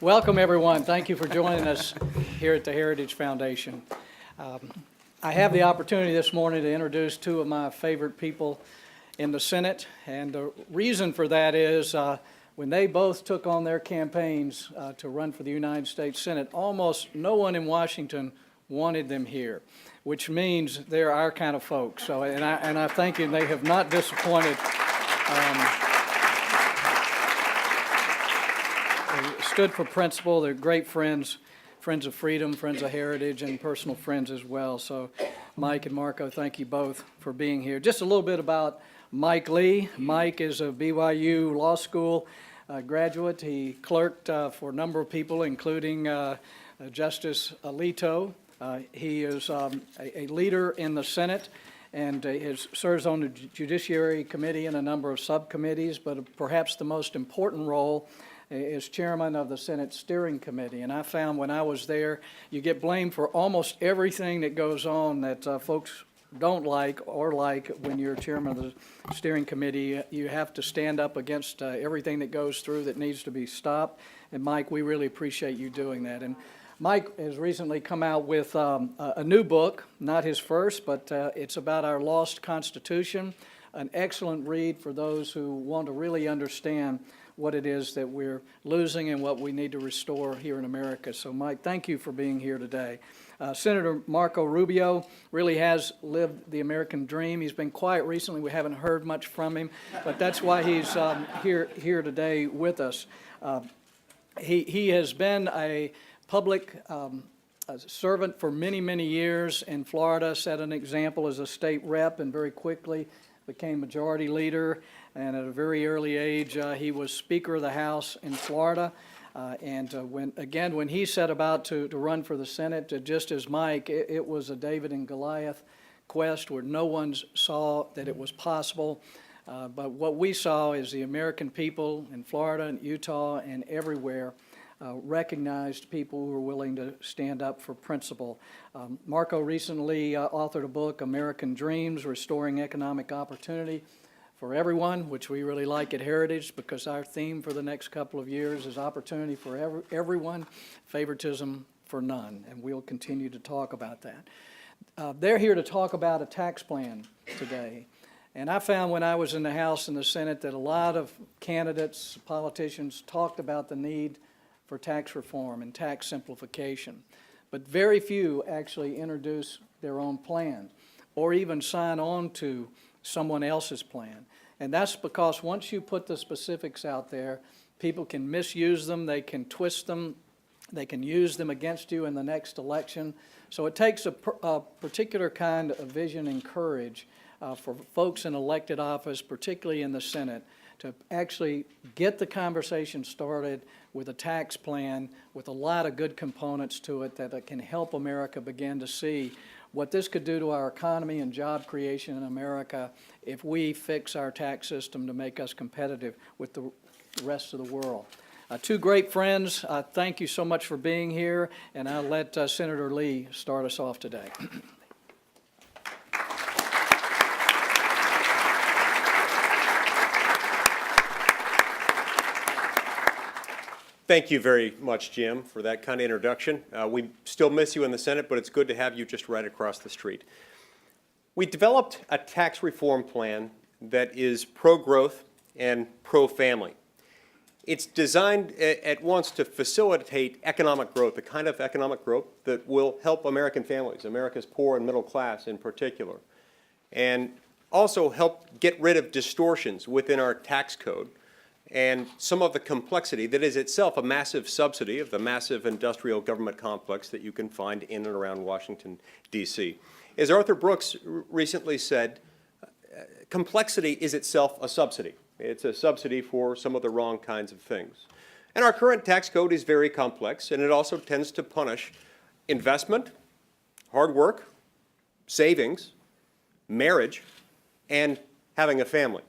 Welcome, everyone. Thank you for joining us here at the Heritage Foundation. I have the opportunity this morning to introduce two of my favorite people in the Senate, and the reason for that is when they both took on their campaigns to run for the United States Senate, almost no one in Washington wanted them here, which means they're our kind of folks. So, and I thank you, and they have not disappointed. They stood for principle. They're great friends, friends of freedom, friends of heritage, and personal friends as well. So Mike and Marco, thank you both for being here. Just a little bit about Mike Lee. Mike is a BYU Law School graduate. He clerked for a number of people, including Justice Alito. He is a leader in the Senate and serves on the Judiciary Committee and a number of subcommittees, but perhaps the most important role is chairman of the Senate Steering Committee. And I found when I was there, you get blamed for almost everything that goes on that folks don't like or like when you're chairman of the Steering Committee. You have to stand up against everything that goes through that needs to be stopped. And Mike, we really appreciate you doing that. And Mike has recently come out with a new book, not his first, but it's about our lost Constitution, an excellent read for those who want to really understand what it is that we're losing and what we need to restore here in America. So Mike, thank you for being here today. Senator Marco Rubio really has lived the American dream. He's been quiet recently. We haven't heard much from him, but that's why he's here today with us. He has been a public servant for many, many years in Florida, set an example as a state rep, and very quickly became majority leader. And at a very early age, he was Speaker of the House in Florida. When he set about to run for the Senate, just as Mike, it was a David and Goliath quest where no one saw that it was possible. But what we saw is the American people in Florida and Utah and everywhere recognized people who were willing to stand up for principle. Marco recently authored a book, American Dreams, Restoring Economic Opportunity for Everyone, which we really like at Heritage because our theme for the next couple of years is opportunity for everyone, favoritism for none, and we'll continue to talk about that. They're here to talk about a tax plan today. And I found when I was in the House and the Senate that a lot of candidates, politicians, talked about the need for tax reform and tax simplification. But very few actually introduce their own plan or even sign on to someone else's plan. And that's because once you put the specifics out there, people can misuse them, they can twist them, they can use them against you in the next election. So it takes a particular kind of vision and courage for folks in elected office, particularly in the Senate, to actually get the conversation started with a tax plan with a lot of good components to it that can help America begin to see what this could do to our economy and job creation in America if we fix our tax system to make us competitive with the rest of the world. Two great friends, thank you so much for being here, and I'll let Senator Lee start us off today. Thank you very much, Jim, for that kind of introduction. We still miss you in the Senate, but it's good to have you just right across the street. We developed a tax reform plan that is pro-growth and pro-family. It's designed at once to facilitate economic growth, the kind of economic growth that will help American families, America's poor and middle class in particular, and also help get rid of distortions within our tax code and some of the complexity that is itself a massive subsidy of the massive industrial government complex that you can find in and around Washington, D.C. As Arthur Brooks recently said, complexity is itself a subsidy. It's a subsidy for some of the wrong kinds of things. And our current tax code is very complex, and it also tends to punish investment, hard work, savings, marriage, and having a family.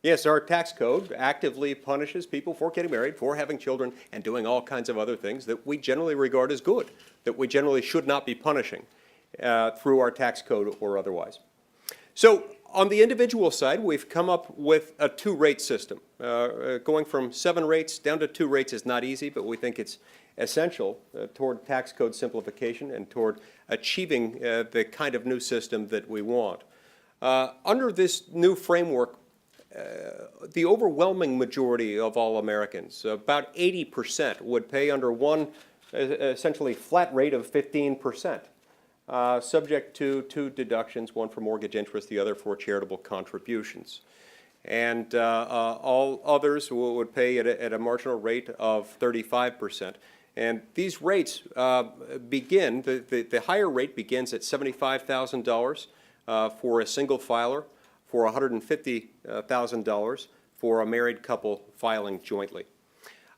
Yes, our tax code actively punishes people for getting married, for having children, and doing all kinds of other things that we generally regard as good, that we generally should not be punishing through our tax code or otherwise. So On the individual side, we've come up with a two-rate system. Going from 7 rates down to 2 rates is not easy, but we think it's essential toward tax code simplification and toward achieving the kind of new system that we want. Under this new framework, the overwhelming majority of all Americans, about 80%, would pay under one essentially flat rate of 15%. Subject to 2 deductions, one for mortgage interest, the other for charitable contributions. And all others would pay at a marginal rate of 35%. And these rates begin, the higher rate begins at $75,000 for a single filer, for $150,000 for a married couple filing jointly.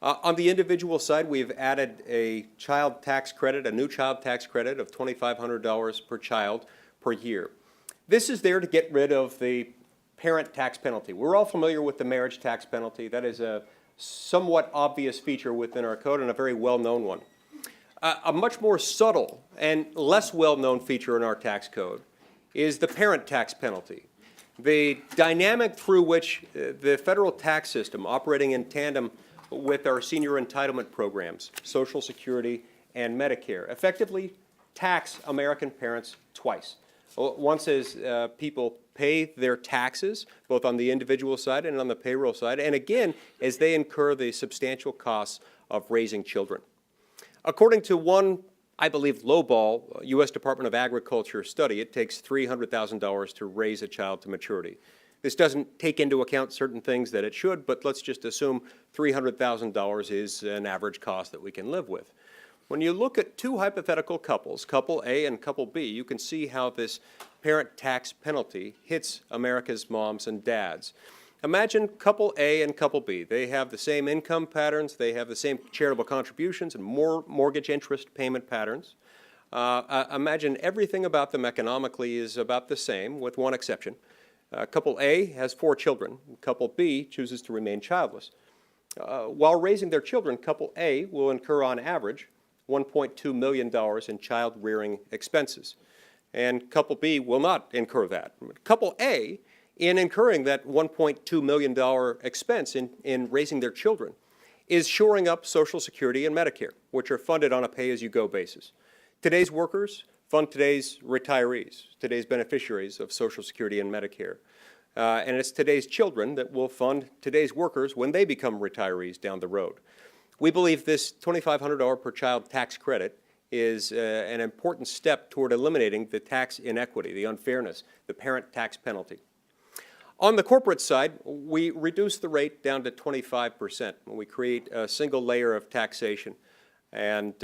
On the individual side, we've added a child tax credit, a new child tax credit of $2,500 per child per year. This is there to get rid of the parent tax penalty. We're all familiar with the marriage tax penalty. That is a somewhat obvious feature within our code and a very well-known one. A much more subtle and less well-known feature in our tax code is the parent tax penalty. The dynamic through which the federal tax system, operating in tandem with our senior entitlement programs, Social Security and Medicare, effectively tax American parents twice. Once as people pay their taxes, both on the individual side and on the payroll side, and again, as they incur the substantial costs of raising children. According to one, I believe, lowball U.S. Department of Agriculture study, it takes $300,000 to raise a child to maturity. This doesn't take into account certain things that it should, but let's just assume $300,000 is an average cost that we can live with. When you look at 2 hypothetical couples, couple A and couple B, you can see how this parent tax penalty hits America's moms and dads. Imagine couple A and couple B. They have the same income patterns, they have the same charitable contributions and more mortgage interest payment patterns. Imagine everything about them economically is about the same, with one exception. Couple A has 4 children. Couple B chooses to remain childless. While raising their children, couple A will incur on average $1.2 million in child rearing expenses. And couple B will not incur that. Couple A, in incurring that $1.2 million expense in raising their children, is shoring up Social Security and Medicare, which are funded on a pay-as-you-go basis. Today's workers fund today's retirees, today's beneficiaries of Social Security and Medicare. And it's today's children that will fund today's workers when they become retirees down the road. We believe this $2,500 per child tax credit is an important step toward eliminating the tax inequity, the unfairness, the parent tax penalty. On the corporate side, we reduce the rate down to 25%. We create a single layer of taxation. And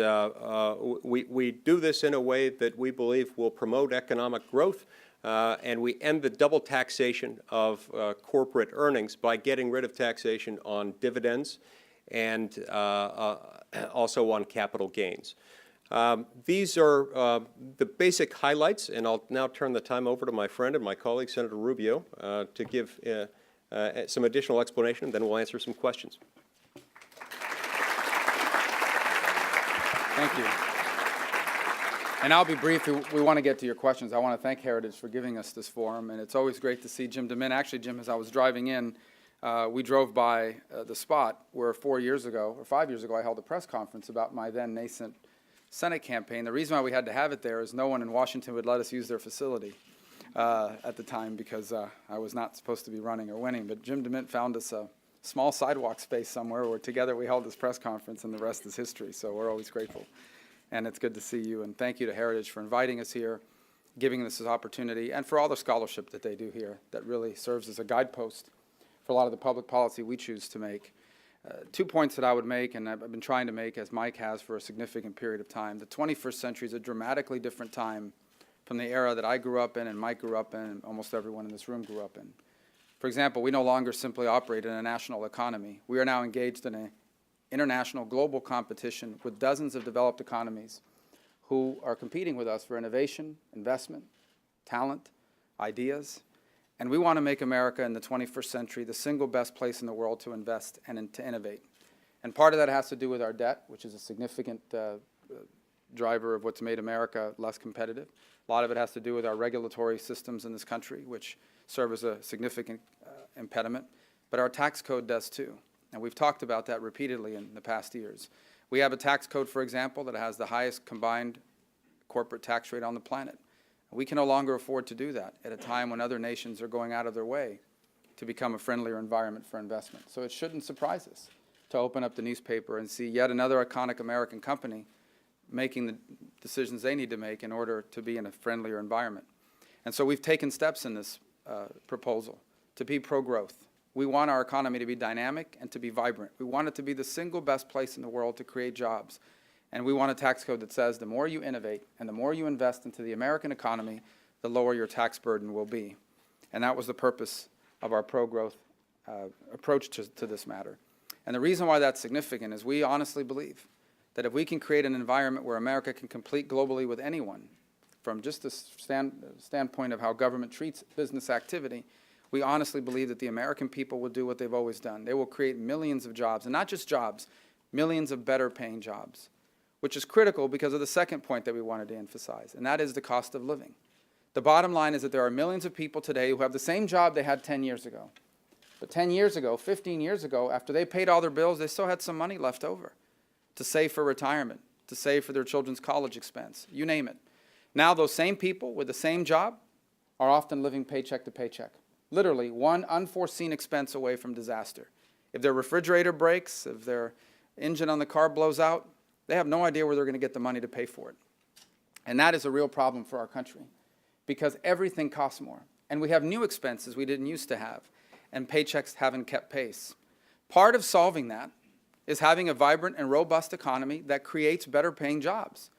we do this in a way that we believe will promote economic growth, and we end the double taxation of corporate earnings by getting rid of taxation on dividends and also on capital gains. These are the basic highlights, and I'll now turn the time over to my friend and my colleague, Senator Rubio, to give some additional explanation, and then we'll answer some questions. Thank you. And I'll be brief. We want to get to your questions. I want to thank Heritage for giving us this forum, and it's always great to see Jim DeMint. Actually, Jim, as I was driving in, we drove by the spot where 4 years ago, or 5 years ago, I held a press conference about my then nascent Senate campaign. The reason why we had to have it there is no one in Washington would let us use their facility at the time because I was not supposed to be running or winning. But Jim DeMint found us a small sidewalk space somewhere where together we held this press conference, and the rest is history. So we're always grateful. And it's good to see you, and thank you to Heritage for inviting us here, giving us this opportunity, and for all the scholarship that they do here that really serves as a guidepost for a lot of the public policy we choose to make. 2 points that I would make, and I've been trying to make, as Mike has for a significant period of time. The 21st century is a dramatically different time from the era that I grew up in and Mike grew up in and almost everyone in this room grew up in. For example, we no longer simply operate in a national economy. We are now engaged in an international global competition with dozens of developed economies who are competing with us for innovation, investment, talent, ideas. And we want to make America in the 21st century the single best place in the world to invest and to innovate. And part of that has to do with our debt, which is a significant driver of what's made America less competitive. A lot of it has to do with our regulatory systems in this country, which serve as a significant impediment, but our tax code does too. And we've talked about that repeatedly in the past years. We have a tax code, for example, that has the highest combined corporate tax rate on the planet. We can no longer afford to do that at a time when other nations are going out of their way to become a friendlier environment for investment. So it shouldn't surprise us to open up the newspaper and see yet another iconic American company making the decisions they need to make in order to be in a friendlier environment. And so we've taken steps in this proposal to be pro-growth. We want our economy to be dynamic and to be vibrant. We want it to be the single best place in the world to create jobs. And we want a tax code that says the more you innovate and the more you invest into the American economy, the lower your tax burden will be. And that was the purpose of our pro-growth approach to this matter. And the reason why that's significant is we honestly believe that if we can create an environment where America can compete globally with anyone, from just the standpoint of how government treats business activity, we honestly believe that the American people will do what they've always done. They will create millions of jobs, and not just jobs, millions of better paying jobs, which is critical because of the second point that we wanted to emphasize, and that is the cost of living. The bottom line is that there are millions of people today who have the same job they had 10 years ago. But 10 years ago, 15 years ago, after they paid all their bills, they still had some money left over to save for retirement, to save for their children's college expense, you name it. Now those same people with the same job are often living paycheck to paycheck, literally one unforeseen expense away from disaster. If their refrigerator breaks, if their engine on the car blows out, they have no idea where they're going to get the money to pay for it. And that is a real problem for our country because everything costs more. And we have new expenses we didn't used to have, and paychecks haven't kept pace. Part of solving that is having a vibrant and robust economy that creates better paying jobs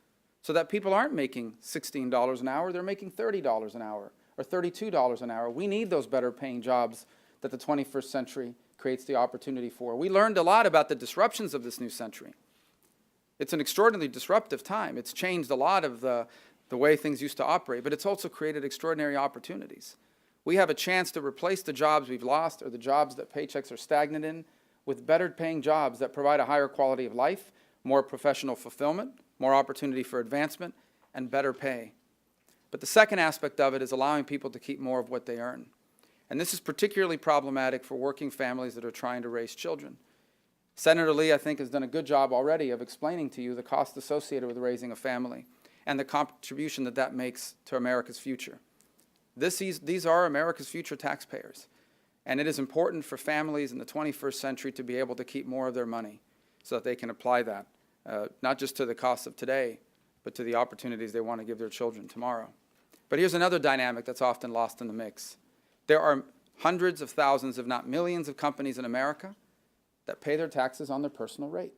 so that people aren't making $16 an hour, they're making $30 an hour or $32 an hour. We need those better paying jobs that the 21st century creates the opportunity for. We learned a lot about the disruptions of this new century. It's an extraordinarily disruptive time. It's changed a lot of the way things used to operate, but it's also created extraordinary opportunities. We have a chance to replace the jobs we've lost or the jobs that paychecks are stagnant in with better paying jobs that provide a higher quality of life, more professional fulfillment, more opportunity for advancement, and better pay. But the second aspect of it is allowing people to keep more of what they earn. And this is particularly problematic for working families that are trying to raise children. Senator Lee, I think, has done a good job already of explaining to you the cost associated with raising a family and the contribution that that makes to America's future. These are America's future taxpayers. And it is important for families in the 21st century to be able to keep more of their money so that they can apply that, not just to the costs of today, but to the opportunities they want to give their children tomorrow. But here's another dynamic that's often lost in the mix. There are hundreds of thousands, if not millions, of companies in America that pay their taxes on their personal rate.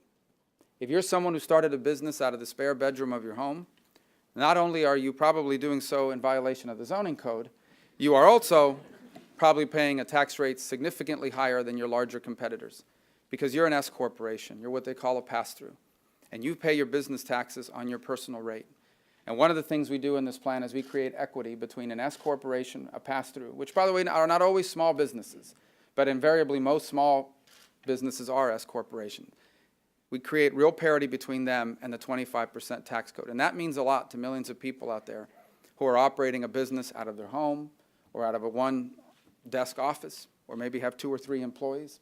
If you're someone who started a business out of the spare bedroom of your home, not only are you probably doing so in violation of the zoning code, you are also probably paying a tax rate significantly higher than your larger competitors because you're an S corporation. You're what they call a pass-through. And you pay your business taxes on your personal rate. And one of the things we do in this plan is we create equity between an S corporation, a pass-through, which, by the way, are not always small businesses, but invariably most small businesses are S corporations. We create real parity between them and the 25% tax code. And that means a lot to millions of people out there who are operating a business out of their home or out of a one-desk office or maybe have 2 or 3 employees.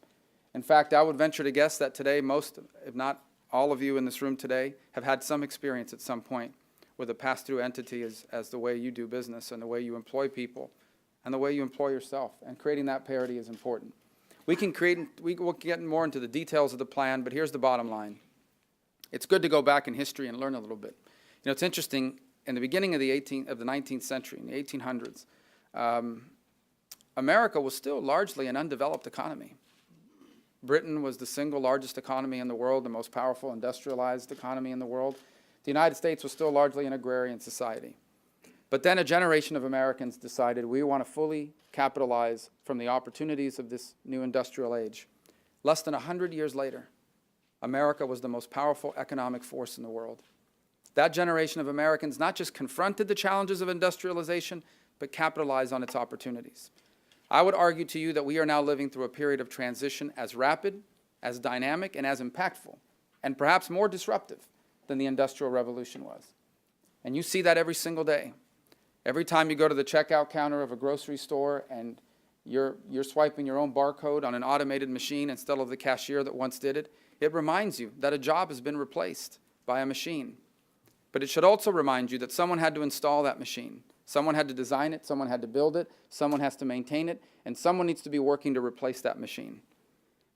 In fact, I would venture to guess that today most, if not all of you in this room today, have had some experience at some point with a pass-through entity as the way you do business and the way you employ people and the way you employ yourself. And creating that parity is important. We'll get more into the details of the plan, but here's the bottom line. It's good to go back in history and learn a little bit. You know, it's interesting, in the beginning of the 19th century, in the 1800s, America was still largely an undeveloped economy. Britain was the single largest economy in the world, the most powerful industrialized economy in the world. The United States was still largely an agrarian society. But then a generation of Americans decided we want to fully capitalize from the opportunities of this new industrial age. Less than 100 years later, America was the most powerful economic force in the world. That generation of Americans not just confronted the challenges of industrialization, but capitalized on its opportunities. I would argue to you that we are now living through a period of transition as rapid, as dynamic, and as impactful, and perhaps more disruptive than the Industrial Revolution was. And you see that every single day. Every time you go to the checkout counter of a grocery store and you're swiping your own barcode on an automated machine instead of the cashier that once did it, it reminds you that a job has been replaced by a machine. But it should also remind you that someone had to install that machine. Someone had to design it, someone had to build it, someone has to maintain it, and someone needs to be working to replace that machine.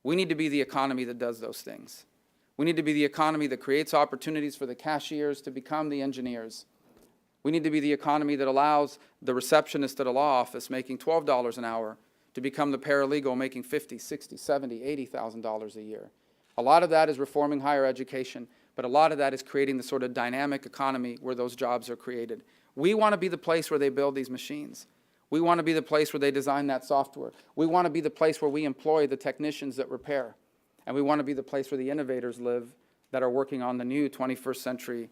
We need to be the economy that does those things. We need to be the economy that creates opportunities for the cashiers to become the engineers. We need to be the economy that allows the receptionist at a law office making $12 an hour to become the paralegal making $50,000, $60,000, $70,000, $80,000 a year. A lot of that is reforming higher education, but a lot of that is creating the sort of dynamic economy where those jobs are created. We want to be the place where they build these machines. We want to be the place where they design that software. We want to be the place where we employ the technicians that repair. And we want to be the place where the innovators live that are working on the new 21st century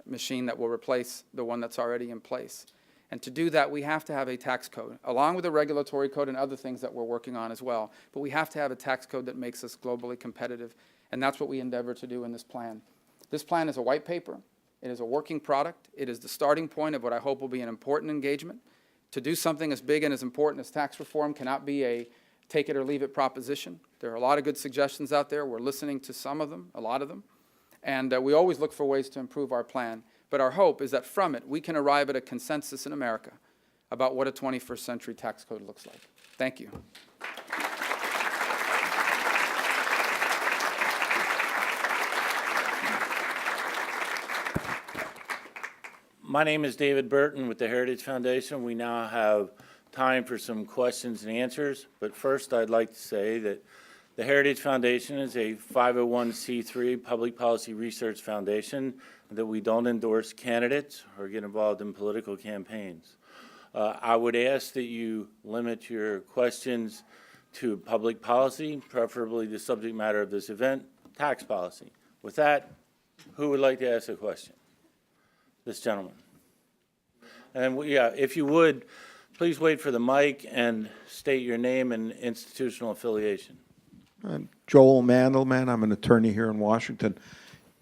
machine that will replace the one that's already in place. And to do that, we have to have a tax code, along with a regulatory code and other things that we're working on as well. But we have to have a tax code that makes us globally competitive, and that's what we endeavor to do in this plan. This plan is a white paper. It is a working product. It is the starting point of what I hope will be an important engagement. To do something as big and as important as tax reform cannot be a take it or leave it proposition. There are a lot of good suggestions out there. We're listening to some of them, a lot of them. And we always look for ways to improve our plan. But our hope is that from it, we can arrive at a consensus in America about what a 21st century tax code looks like. Thank you. My name is David Burton with the Heritage Foundation. We now have time for some questions and answers. But first, I'd like to say that the Heritage Foundation is a 501c3 public policy research foundation, that we don't endorse candidates or get involved in political campaigns. I would ask that you limit your questions to public policy, preferably the subject matter of this event, tax policy. With that, who would like to ask a question? This gentleman. And yeah, if you would, please wait for the mic and state your name and institutional affiliation. I'm Joel Mandelman. I'm an attorney here in Washington.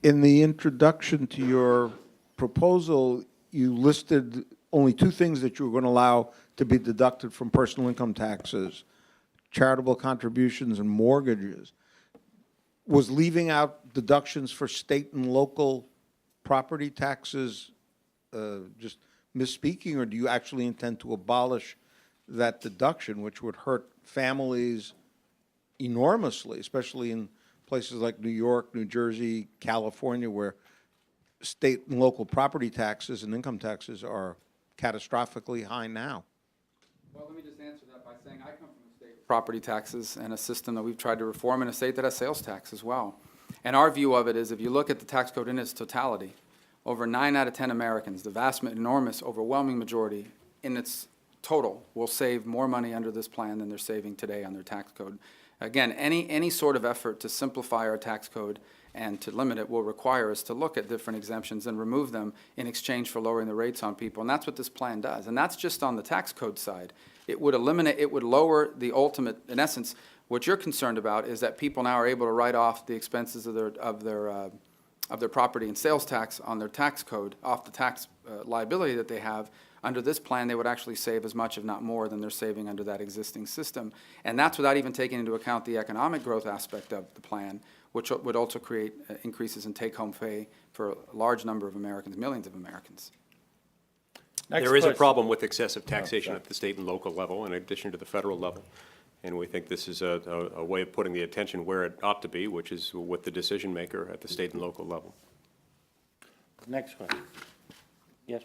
In the introduction to your proposal, you listed only two things that you were going to allow to be deducted from personal income taxes: charitable contributions and mortgages. Was leaving out deductions for state and local property taxes just misspeaking, or do you actually intend to abolish that deduction, which would hurt families enormously, especially in places like New York, New Jersey, California, where state and local property taxes and income taxes are catastrophically high now? Well, let me just answer that by saying I come from a state with property taxes and a system that we've tried to reform in a state that has sales tax as well. And our view of it is, if you look at the tax code in its totality, over 9 out of 10 Americans, the vast, enormous, overwhelming majority in its total, will save more money under this plan than they're saving today on their tax code. Again, any sort of effort to simplify our tax code and to limit it will require us to look at different exemptions and remove them in exchange for lowering the rates on people. And that's what this plan does. And that's just on the tax code side. It would eliminate, it would lower the ultimate, in essence, what you're concerned about is that people now are able to write off the expenses of their property and sales tax on their tax code, off the tax liability that they have. Under this plan, they would actually save as much, if not more, than they're saving under that existing system. And that's without even taking into account the economic growth aspect of the plan, which would also create increases in take-home pay for a large number of Americans, millions of Americans. There is a problem with excessive taxation at the state and local level in addition to the federal level. And we think this is a way of putting the attention where it ought to be, which is with the decision maker at the state and local level. Next question. Yes.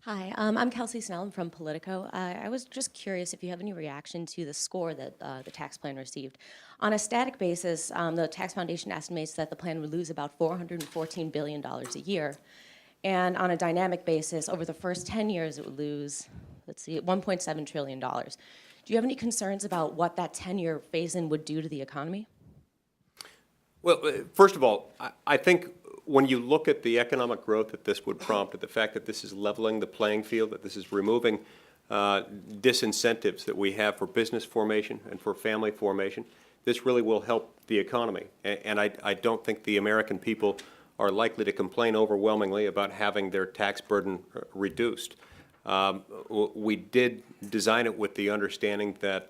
Hi, I'm Kelsey Snell. I'm from Politico. I was just curious if you have any reaction to the score that the tax plan received. On a static basis, the Tax Foundation estimates that the plan would lose about $414 billion a year. And on a dynamic basis, over the first 10 years, it would lose, let's see, $1.7 trillion. Do you have any concerns about what that 10-year phase-in would do to the economy? Well, first of all, I think when you look at the economic growth that this would prompt, at the fact that this is leveling the playing field, that this is removing disincentives that we have for business formation and for family formation, this really will help the economy. And I don't think the American people are likely to complain overwhelmingly about having their tax burden reduced. We did design it with the understanding that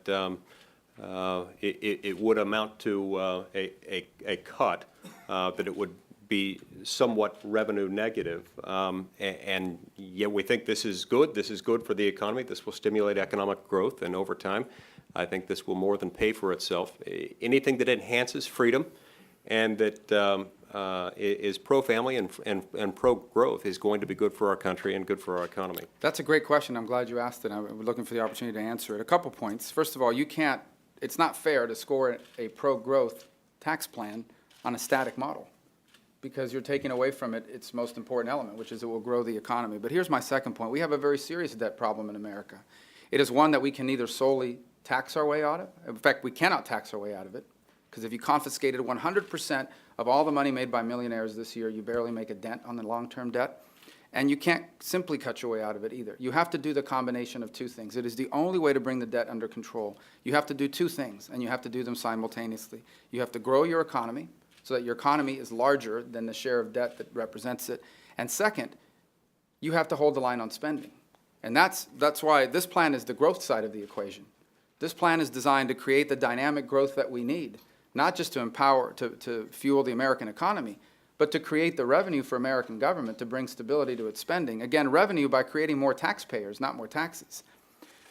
it would amount to a cut, that it would be somewhat revenue negative. And yet we think this is good. This is good for the economy. This will stimulate economic growth, and over time, I think this will more than pay for itself. Anything that enhances freedom and that is pro-family and pro-growth is going to be good for our country and good for our economy. That's a great question. I'm glad you asked it. I'm looking for the opportunity to answer it. A couple points. First of all, it's not fair to score a pro-growth tax plan on a static model, because you're taking away from it its most important element, which is it will grow the economy. But here's my second point. We have a very serious debt problem in America. It is one that we can neither solely tax our way out of. In fact, we cannot tax our way out of it, because if you confiscated 100% of all the money made by millionaires this year, you barely make a dent on the long-term debt. And you can't simply cut your way out of it either. You have to do the combination of two things. It is the only way to bring the debt under control. You have to do two things, and you have to do them simultaneously. You have to grow your economy so that your economy is larger than the share of debt that represents it. And second, you have to hold the line on spending. And that's why this plan is the growth side of the equation. This plan is designed to create the dynamic growth that we need, not just to empower, to fuel the American economy, but to create the revenue for American government to bring stability to its spending. Again, revenue by creating more taxpayers, not more taxes.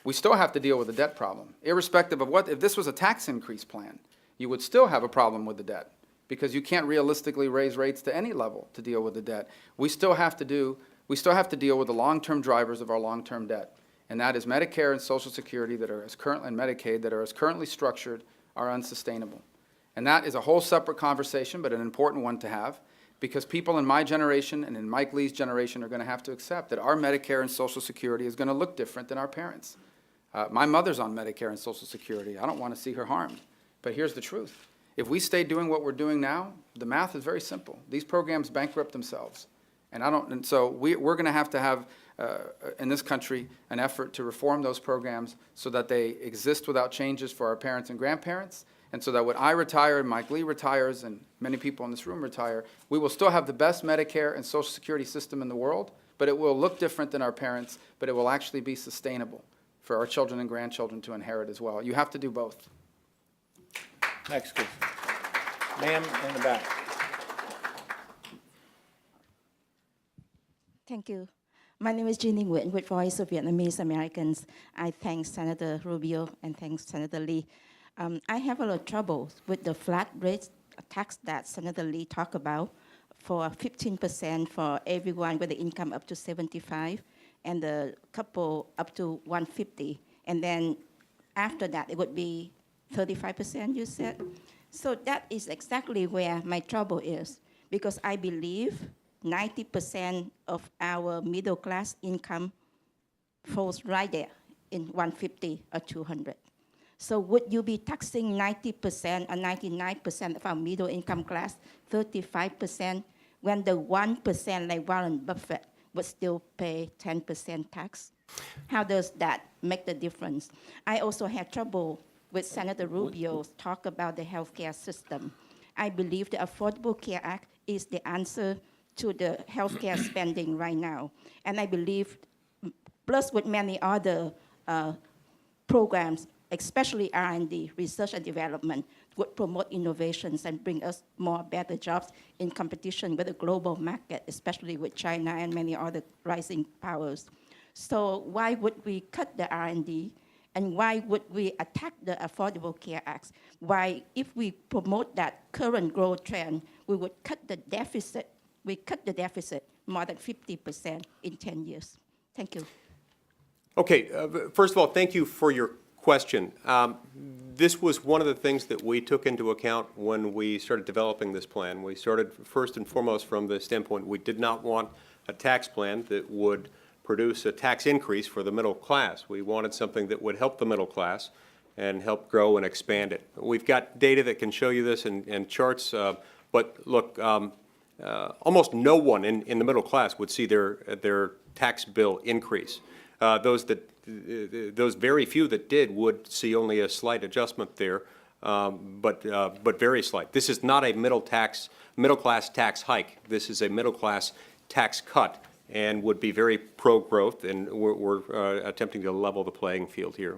We still have to deal with the debt problem. Irrespective of if this was a tax increase plan, you would still have a problem with the debt, because you can't realistically raise rates to any level to deal with the debt. We still have to deal with the long-term drivers of our long-term debt, and that is Medicare and Social Security and Medicaid that are as currently structured are unsustainable. And that is a whole separate conversation, but an important one to have, because people in my generation and in Mike Lee's generation are going to have to accept that our Medicare and Social Security is going to look different than our parents'. My mother's on Medicare and Social Security. I don't want to see her harmed. But here's the truth. If we stay doing what we're doing now, the math is very simple. These programs bankrupt themselves. And so we're going to have in this country, an effort to reform those programs so that they exist without changes for our parents and grandparents, and so that when I retire and Mike Lee retires and many people in this room retire, we will still have the best Medicare and Social Security system in the world, but it will look different than our parents, but it will actually be sustainable for our children and grandchildren to inherit as well. You have to do both. Next, please. Ma'am in the back. Thank you. My name is Jeannie Nguyen with Voice of Vietnamese Americans. I thank Senator Rubio and thank Senator Lee. I have a lot of trouble with the flat rate tax that Senator Lee talked about for 15% for everyone with the income up to 75 and the couple up to 150. And then after that, it would be 35%, you said. So that is exactly where my trouble is, because I believe 90% of our middle class income falls right there in 150 or 200. So would you be taxing 90% or 99% of our middle income class, 35%, when the 1% like Warren Buffett would still pay 10% tax? How does that make the difference? I also had trouble with Senator Rubio's talk about the healthcare system. I believe the Affordable Care Act is the answer to the healthcare spending right now. And I believe, plus with many other programs, especially R&D, research and development, would promote innovations and bring us more better jobs in competition with the global market, especially with China and many other rising powers. So why would we cut the R&D? And why would we attack the Affordable Care Act? Why, if we promote that current growth trend, we would cut the deficit. We cut the deficit more than 50% in 10 years. Thank you. Okay, first of all, thank you for your question. This was one of the things that we took into account when we started developing this plan. We started first and foremost from the standpoint we did not want a tax plan that would produce a tax increase for the middle class. We wanted something that would help the middle class and help grow and expand it. We've got data that can show you this and charts, but look, almost no one in the middle class would see their tax bill increase. Those very few that did would see only a slight adjustment there. but very slight. This is not a middle-class tax hike. This is a middle-class tax cut, and would be very pro-growth, and we're attempting to level the playing field here.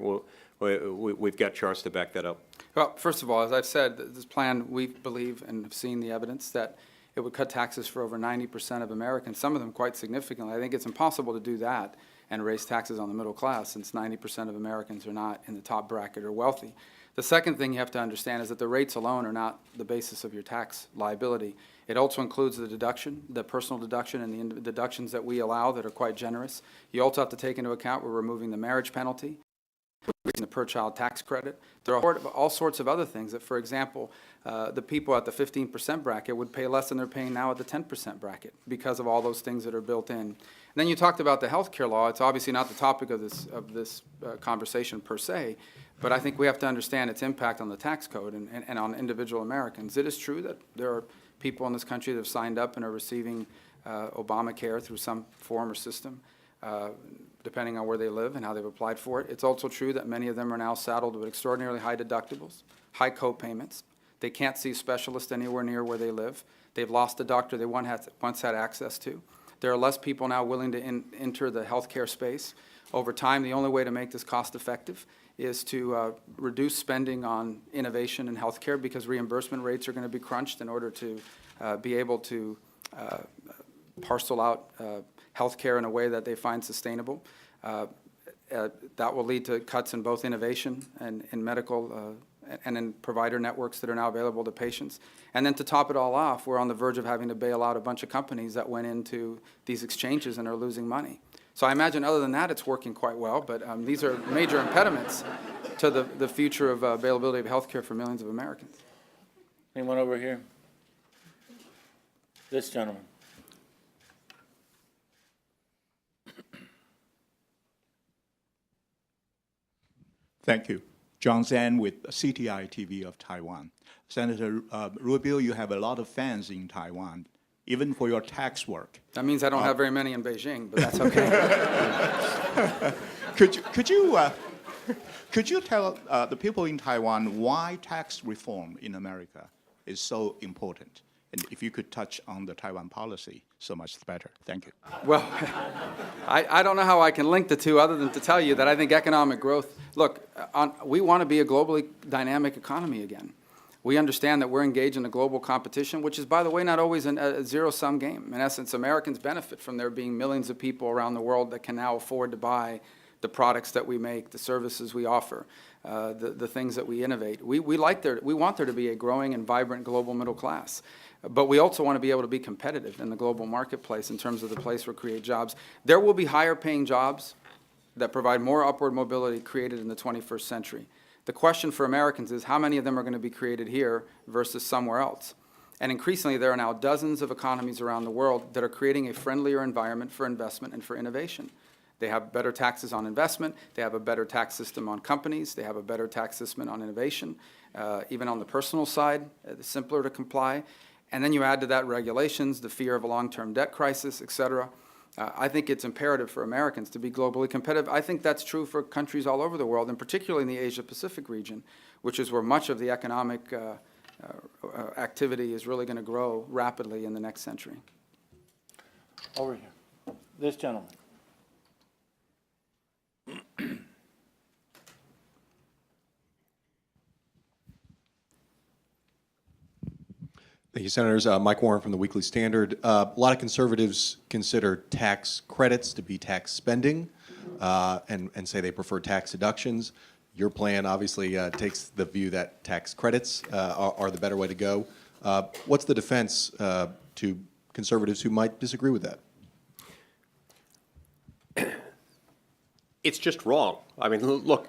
We've got charts to back that up. Well, first of all, as I've said, this plan, we believe and have seen the evidence that it would cut taxes for over 90% of Americans, some of them quite significantly. I think it's impossible to do that and raise taxes on the middle class, since 90% of Americans are not in the top bracket or wealthy. The second thing you have to understand is that the rates alone are not the basis of your tax liability. It also includes the deduction, the personal deduction, and the deductions that we allow that are quite generous. You also have to take into account we're removing the marriage penalty, the per-child tax credit. There are all sorts of other things that, for example, the people at the 15% bracket would pay less than they're paying now at the 10% bracket because of all those things that are built in. And then you talked about the health care law. It's obviously not the topic of this conversation per se, but I think we have to understand its impact on the tax code and on individual Americans. It is true that there are people in this country that have signed up and are receiving Obamacare through some form or system, depending on where they live and how they've applied for it. It's also true that many of them are now saddled with extraordinarily high deductibles, high co-payments. They can't see specialists anywhere near where they live. They've lost a doctor they once had access to. There are less people now willing to enter the healthcare space. Over time, the only way to make this cost-effective is to reduce spending on innovation in healthcare, because reimbursement rates are going to be crunched in order to be able to parcel out healthcare in a way that they find sustainable. That will lead to cuts in both innovation and in medical and in provider networks that are now available to patients. And then to top it all off, we're on the verge of having to bail out a bunch of companies that went into these exchanges and are losing money. So I imagine other than that, it's working quite well, but these are major impediments to the future of availability of health care for millions of Americans. Anyone over here? This gentleman. Thank you. John Zhang with CTI TV of Taiwan. Senator Rubio, you have a lot of fans in Taiwan, even for your tax work. That means I don't have very many in Beijing, but that's okay. Could you tell the people in Taiwan why tax reform in America is so important? And if you could touch on the Taiwan policy, so much better. Thank you. Well, I don't know how I can link the two other than to tell you that I think economic growth, look, we want to be a globally dynamic economy again. We understand that we're engaged in a global competition, which is, by the way, not always a zero-sum game. In essence, Americans benefit from there being millions of people around the world that can now afford to buy the products that we make, the services we offer, the things that we innovate. We want there to be a growing and vibrant global middle class. But we also want to be able to be competitive in the global marketplace in terms of the place where we create jobs. There will be higher paying jobs that provide more upward mobility created in the 21st century. The question for Americans is how many of them are going to be created here versus somewhere else. And increasingly, there are now dozens of economies around the world that are creating a friendlier environment for investment and for innovation. They have better taxes on investment. They have a better tax system on companies. They have a better tax system on innovation. Even on the personal side, it's simpler to comply. And then you add to that regulations, the fear of a long-term debt crisis, et cetera. I think it's imperative for Americans to be globally competitive. I think that's true for countries all over the world, and particularly in the Asia-Pacific region, which is where much of the economic activity is really going to grow rapidly in the next century. Over here. This gentleman. Thank you, Senators. Mike Warren from the Weekly Standard. A lot of conservatives consider tax credits to be tax spending and say they prefer tax deductions. Your plan obviously takes the view that tax credits are the better way to go. What's the defense to conservatives who might disagree with that? It's just wrong. I mean, look.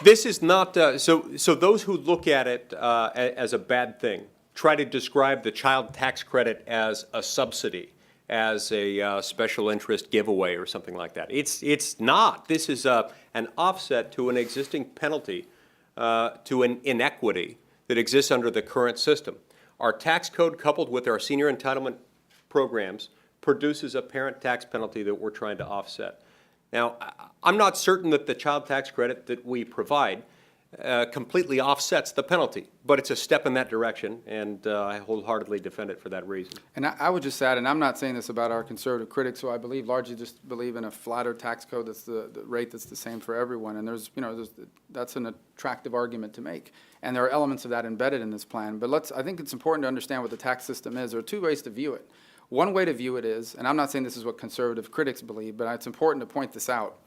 This is not, so those who look at it as a bad thing try to describe the child tax credit as a subsidy, as a special interest giveaway or something like that. It's not. This is an offset to an existing penalty, to an inequity that exists under the current system. Our tax code, coupled with our senior entitlement programs, produces a parent tax penalty that we're trying to offset. Now, I'm not certain that the child tax credit that we provide completely offsets the penalty, but it's a step in that direction, and I wholeheartedly defend it for that reason. And I would just add, and I'm not saying this about our conservative critics, who I believe largely just believe in a flatter tax code that's the rate that's the same for everyone. And that's an attractive argument to make. And there are elements of that embedded in this plan. But I think it's important to understand what the tax system is. There are two ways to view it. One way to view it is, and I'm not saying this is what conservative critics believe, but it's important to point this out.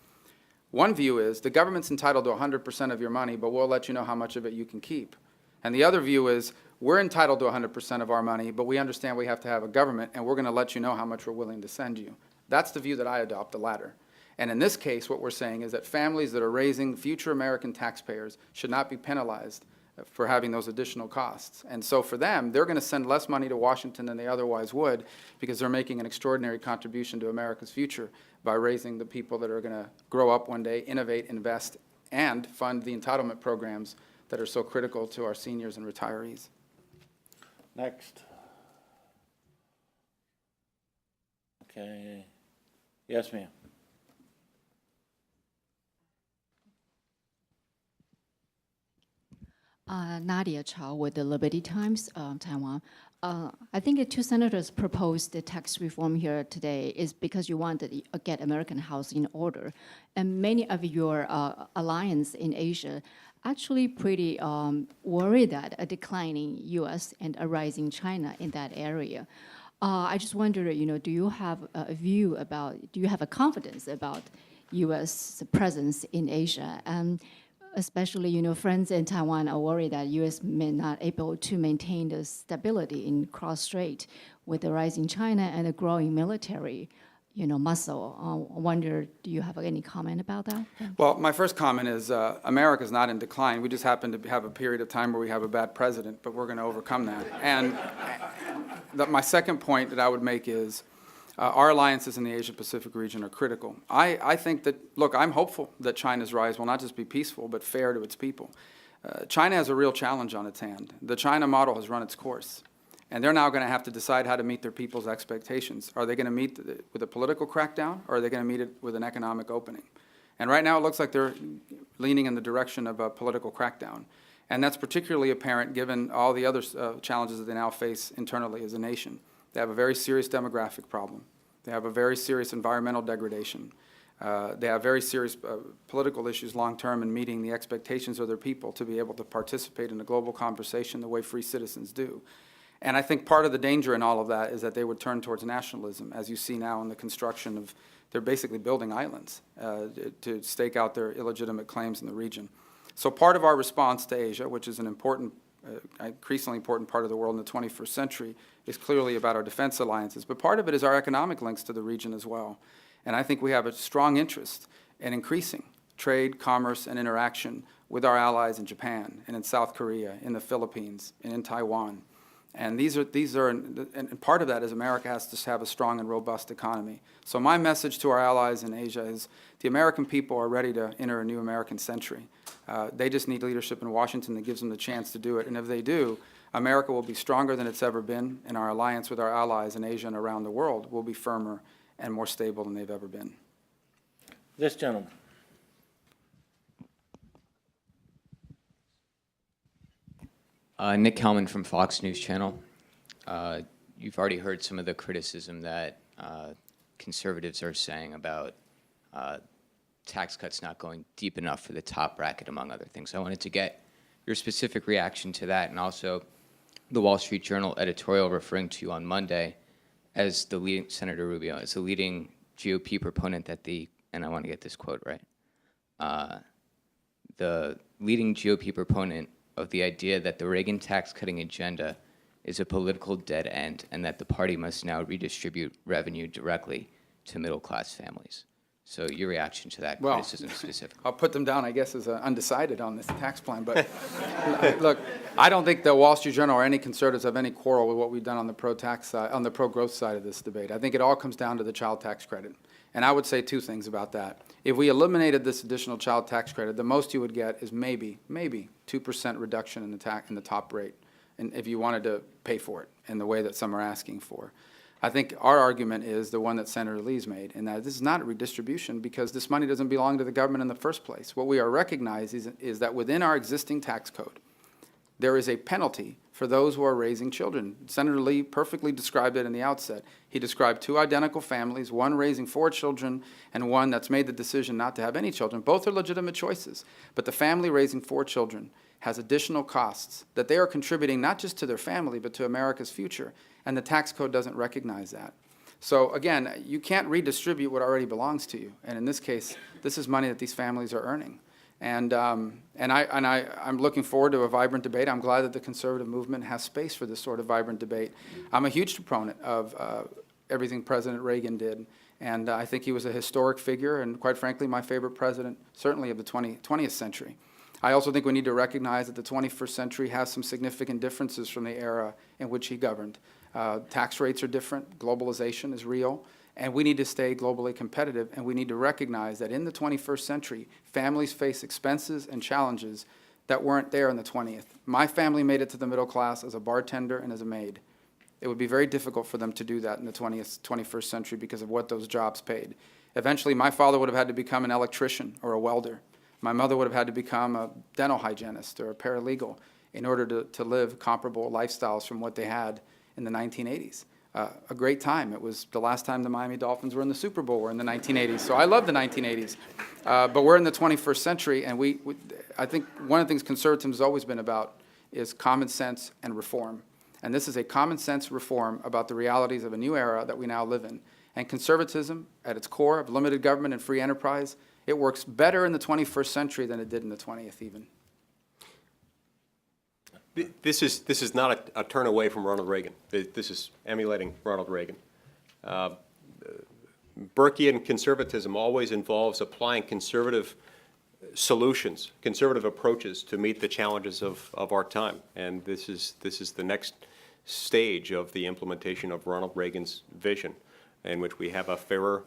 One view is the government's entitled to 100% of your money, but we'll let you know how much of it you can keep. And the other view is we're entitled to 100% of our money, but we understand we have to have a government, and we're going to let you know how much we're willing to send you. That's the view that I adopt, the latter. And in this case, what we're saying is that families that are raising future American taxpayers should not be penalized for having those additional costs. And so for them, they're going to send less money to Washington than they otherwise would because they're making an extraordinary contribution to America's future by raising the people that are going to grow up one day, innovate, invest, and fund the entitlement programs that are so critical to our seniors and retirees. Next. Okay. Yes, ma'am. Nadia Chow with the Liberty Times, Taiwan. I think the two senators proposed the tax reform here today is because you want to get American house in order. And many of your alliance in Asia actually pretty worried that a declining U.S. and a rising China in that area. I just wonder, do you have a view about, do you have a confidence about U.S. presence in Asia? And especially, friends in Taiwan are worried that U.S. may not able to maintain the stability in cross-strait with the rising China and a growing military, muscle. I wonder, do you have any comment about that? Well, my first comment is America's not in decline. We just happen to have a period of time where we have a bad president, but we're going to overcome that. And my second point that I would make is our alliances in the Asia-Pacific region are critical. I think that, look, I'm hopeful that China's rise will not just be peaceful, but fair to its people. China has a real challenge on its hand. The China model has run its course, and they're now going to have to decide how to meet their people's expectations. Are they going to meet with a political crackdown, or are they going to meet it with an economic opening? And right now it looks like they're leaning in the direction of a political crackdown. And that's particularly apparent given all the other challenges that they now face internally as a nation. They have a very serious demographic problem. They have a very serious environmental degradation. They have very serious political issues long-term in meeting the expectations of their people to be able to participate in the global conversation the way free citizens do. And I think part of the danger in all of that is that they would turn towards nationalism, as you see now in the construction of, they're basically building islands to stake out their illegitimate claims in the region. So part of our response to Asia, which is an important, increasingly important part of the world in the 21st century, is clearly about our defense alliances. But part of it is our economic links to the region as well. And I think we have a strong interest in increasing trade, commerce, and interaction with our allies in Japan and in South Korea, in the Philippines, and in Taiwan. And and part of that is America has to have a strong and robust economy. So my message to our allies in Asia is the American people are ready to enter a new American century. They just need leadership in Washington that gives them the chance to do it. And if they do, America will be stronger than it's ever been, and our alliance with our allies in Asia and around the world will be firmer and more stable than they've ever been. This gentleman. Nick Kelman from Fox News Channel. You've already heard some of the criticism that conservatives are saying about tax cuts not going deep enough for the top bracket, among other things. I wanted to get your specific reaction to that, and also the Wall Street Journal editorial referring to you on Monday as the leading, Senator Rubio, as the leading GOP proponent that and I want to get this quote right, the leading GOP proponent of the idea that the Reagan tax-cutting agenda is a political dead end and that the party must now redistribute revenue directly to middle-class families. So your reaction to that criticism specifically? I'll put them down, I guess, as undecided on this tax plan. But look, I don't think the Wall Street Journal or any conservatives have any quarrel with what we've done on the pro-tax side, on the pro-growth side of this debate. I think it all comes down to the child tax credit. And I would say two things about that. If we eliminated this additional child tax credit, the most you would get is maybe 2% reduction in the top rate, and if you wanted to pay for it in the way that some are asking for. I think our argument is the one that Senator Lee's made, and that this is not a redistribution because this money doesn't belong to the government in the first place. What we are recognizing is that within our existing tax code, there is a penalty for those who are raising children. Senator Lee perfectly described it in the outset. He described two identical families, one raising 4 children and one that's made the decision not to have any children. Both are legitimate choices, but the family raising 4 children has additional costs that they are contributing not just to their family, but to America's future, and the tax code doesn't recognize that. So again, you can't redistribute what already belongs to you, and in this case, this is money that these families are earning. And I'm looking forward to a vibrant debate. I'm glad that the conservative movement has space for this sort of vibrant debate. I'm a huge proponent of everything President Reagan did, and I think he was a historic figure, and quite frankly, my favorite president, certainly of the 20th century. I also think we need to recognize that the 21st century has some significant differences from the era in which he governed. Tax rates are different, globalization is real, and we need to stay globally competitive, and we need to recognize that in the 21st century, families face expenses and challenges that weren't there in the 20th. My family made it to the middle class as a bartender and as a maid. It would be very difficult for them to do that in the 21st century because of what those jobs paid. Eventually, my father would have had to become an electrician or a welder. My mother would have had to become a dental hygienist or a paralegal in order to live comparable lifestyles from what they had in the 1980s. A great time. It was the last time the Miami Dolphins were in the Super Bowl were in the 1980s. So I love the 1980s. But we're in the 21st century, and I think one of the things conservatism has always been about is common sense and reform. And this is a common sense reform about the realities of a new era that we now live in. And conservatism, at its core of limited government and free enterprise, it works better in the 21st century than it did in the 20th even. This is not a turn away from Ronald Reagan. This is emulating Ronald Reagan. Burkean conservatism always involves applying conservative solutions, conservative approaches to meet the challenges of our time. And this is the next stage of the implementation of Ronald Reagan's vision, in which we have a fairer,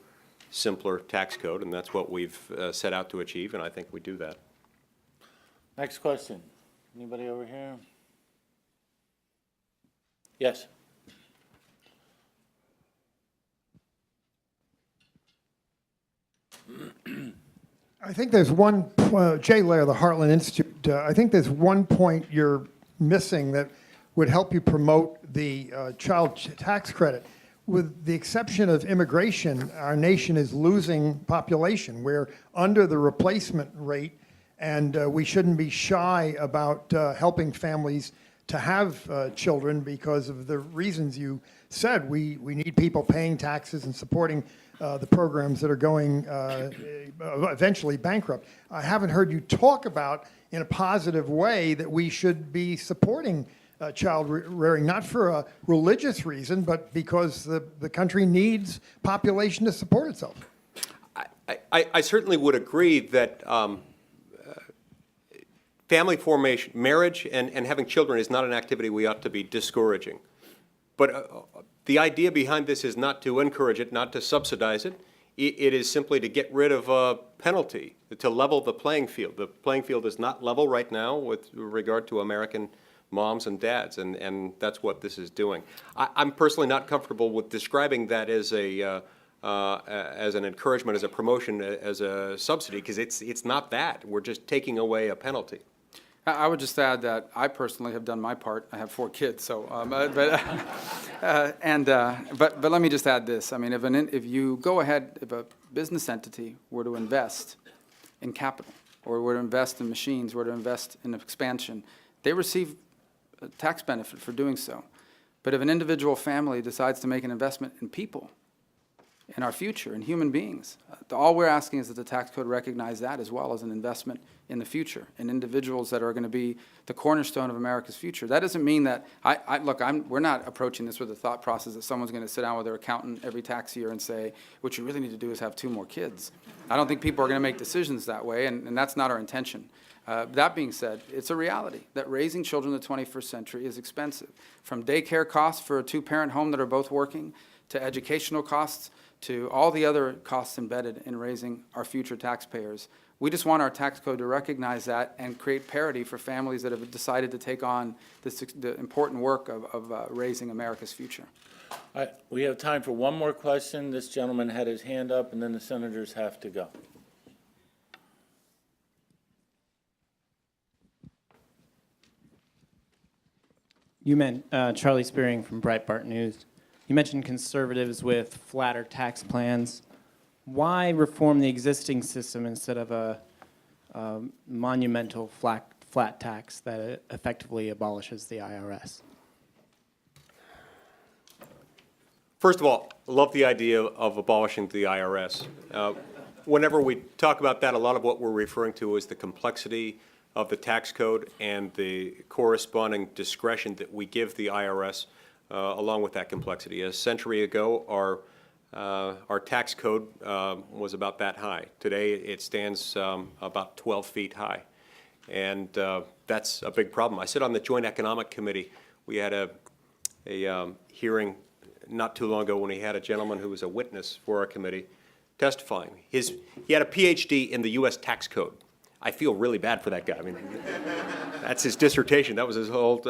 simpler tax code, and that's what we've set out to achieve, and I think we do that. Next question. Anybody over here? Yes. I think there's one, Jay Lair, the Heartland Institute, I think there's one point you're missing that would help you promote the child tax credit. With the exception of immigration, our nation is losing population. We're under the replacement rate, and we shouldn't be shy about helping families to have children because of the reasons you said. We need people paying taxes and supporting the programs that are going eventually bankrupt. I haven't heard you talk about in a positive way that we should be supporting child rearing, not for a religious reason, but because the country needs population to support itself. I certainly would agree that family formation, marriage, and having children is not an activity we ought to be discouraging. But the idea behind this is not to encourage it, not to subsidize it. It is simply to get rid of a penalty, to level the playing field. The playing field is not level right now with regard to American moms and dads, and that's what this is doing. I'm personally not comfortable with describing that as an encouragement, as a promotion, as a subsidy, because it's not that. We're just taking away a penalty. I would just add that I personally have done my part. I have 4 kids, so but let me just add this. I mean, if you go ahead, if a business entity were to invest in capital, or were to invest in machines, were to invest in expansion, they receive a tax benefit for doing so. But if an individual family decides to make an investment in people, in our future, in human beings, all we're asking is that the tax code recognize that as well as an investment in the future, in individuals that are going to be the cornerstone of America's future. That doesn't mean that, we're not approaching this with a thought process that someone's going to sit down with their accountant every tax year and say, what you really need to do is have 2 more kids. I don't think people are going to make decisions that way, and that's not our intention. That being said, it's a reality that raising children in the 21st century is expensive. From daycare costs for a 2-parent home that are both working, to educational costs, to all the other costs embedded in raising our future taxpayers. We just want our tax code to recognize that and create parity for families that have decided to take on the important work of raising America's future. We have time for one more question. This gentleman had his hand up, and then the senators have to go. You meant Charlie Spearing from Breitbart News. You mentioned conservatives with flatter tax plans. Why reform the existing system instead of a monumental flat tax that effectively abolishes the IRS? First of all, I love the idea of abolishing the IRS. Whenever we talk about that, a lot of what we're referring to is the complexity of the tax code and the corresponding discretion that we give the IRS along with that complexity. A century ago, our tax code was about that high. Today, it stands about 12 feet high. And that's a big problem. I sit on the Joint Economic Committee. We had a hearing not too long ago when he had a gentleman who was a witness for our committee testifying. He had a PhD in the U.S. tax code. I feel really bad for that guy. I mean, that's his dissertation. That was his whole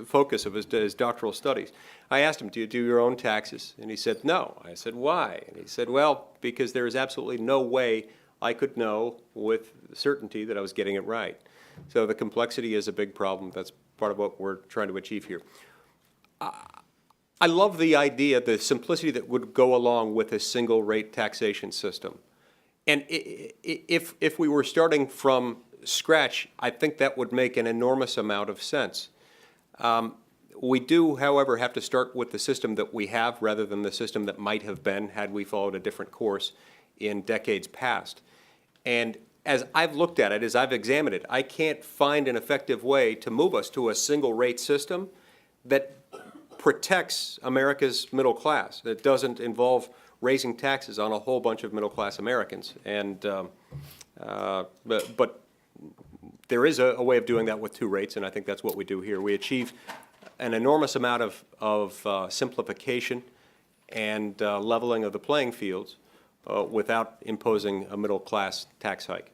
focus of his doctoral studies. I asked him, do you do your own taxes? And he said, no. I said, why? And he said, well, because there is absolutely no way I could know with certainty that I was getting it right. So the complexity is a big problem. That's part of what we're trying to achieve here. I love the idea, the simplicity that would go along with a single rate taxation system. And if we were starting from scratch, I think that would make an enormous amount of sense. We do, however, have to start with the system that we have rather than the system that might have been had we followed a different course in decades past. And as I've looked at it, as I've examined it, I can't find an effective way to move us to a single rate system that protects America's middle class, that doesn't involve raising taxes on a whole bunch of middle-class Americans. And but there is a way of doing that with two rates, and I think that's what we do here. We achieve an enormous amount of simplification and leveling of the playing fields without imposing a middle-class tax hike.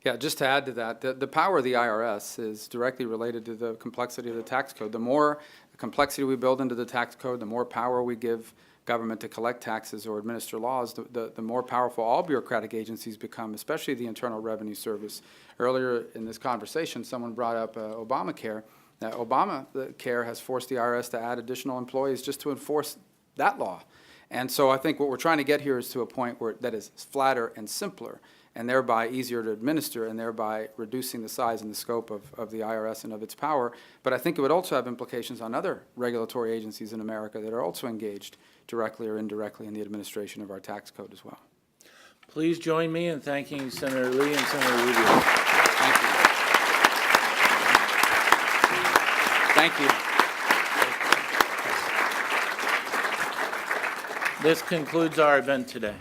Yeah, just to add to that, the power of the IRS is directly related to the complexity of the tax code. The more complexity we build into the tax code, the more power we give government to collect taxes or administer laws, the more powerful all bureaucratic agencies become, especially the Internal Revenue Service. Earlier in this conversation, someone brought up Obamacare. Now, Obamacare has forced the IRS to add additional employees just to enforce that law. And so I think what we're trying to get here is to a point where that is flatter and simpler, and thereby easier to administer, and thereby reducing the size and the scope of the IRS and of its power. But I think it would also have implications on other regulatory agencies in America that are also engaged directly or indirectly in the administration of our tax code as well. Please join me in thanking Senator Lee and Senator Rubio. Thank you. Thank you. This concludes our event today.